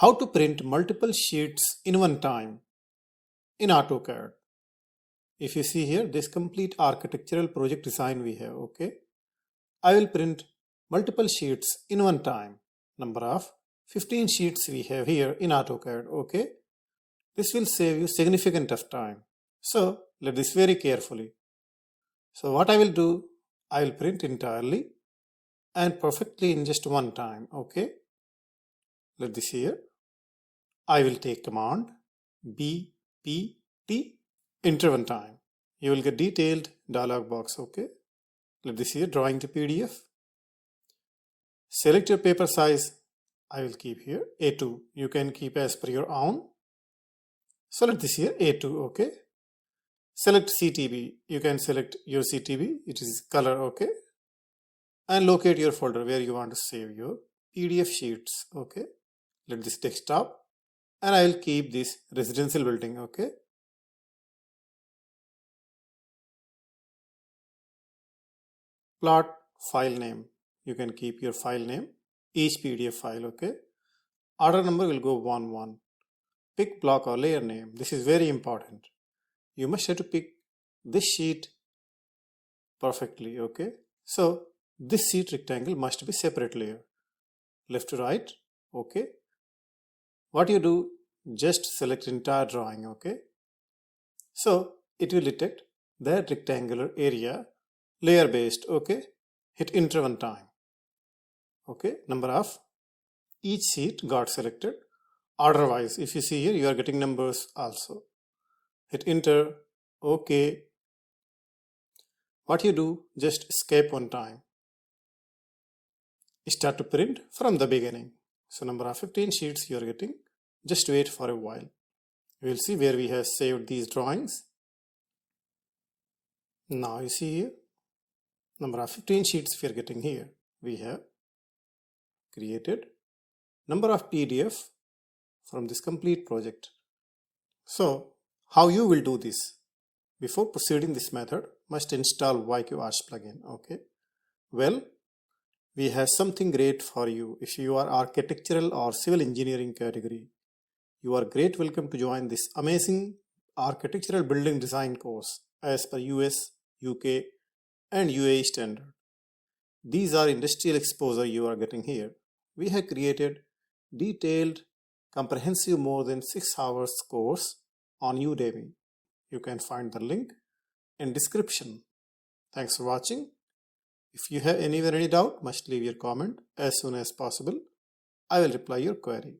How to print multiple sheets in one time in AutoCAD. If you see here, this complete architectural project design we have, okay. I will print multiple sheets in one time. Number of 15 sheets we have here in AutoCAD, okay. This will save you significant of time. So let this very carefully. So what I will do, I will print entirely and perfectly in just one time, okay. Let this here. I will take command BPT, enter one time. You will get detailed dialog box, okay. Let this here, drawing to PDF. Select your paper size. I will keep here A2. You can keep as per your own. So let this here A2, okay. Select CTB. You can select your CTB. It is color, okay. And locate your folder where you want to save your PDF sheets, okay. Let this desktop. And I will keep this residential building, okay. Plot file name. You can keep your file name, each PDF file, okay. Order number will go 1, 1. Pick block or layer name. This is very important. You must have to pick this sheet perfectly, okay. So this sheet rectangle must be separate layer. Left to right, okay. What you do, just select entire drawing, okay. So it will detect that rectangular area layer based, okay. Hit enter one time, okay. Number of each sheet got selected. Order wise, if you see here, you are getting numbers also. Hit enter, okay. What you do, just escape one time. Start to print from the beginning. So number of 15 sheets you are getting. Just wait for a while. We will see where we have saved these drawings. Now you see here, number of 15 sheets we are getting here. We have created number of PDF from this complete project. So how you will do this? Before proceeding this method, must install YQARCH plugin, okay. Well, we have something great for you. If you are architectural or civil engineering category, you are great welcome to join this amazing architectural building design course as per US, UK and UAE standard. These are industrial exposure you are getting here. We have created detailed, comprehensive more than 6 hours course on Udemy. You can find the link in description. Thanks for watching. If you have any doubt, must leave your comment as soon as possible. I will reply your query.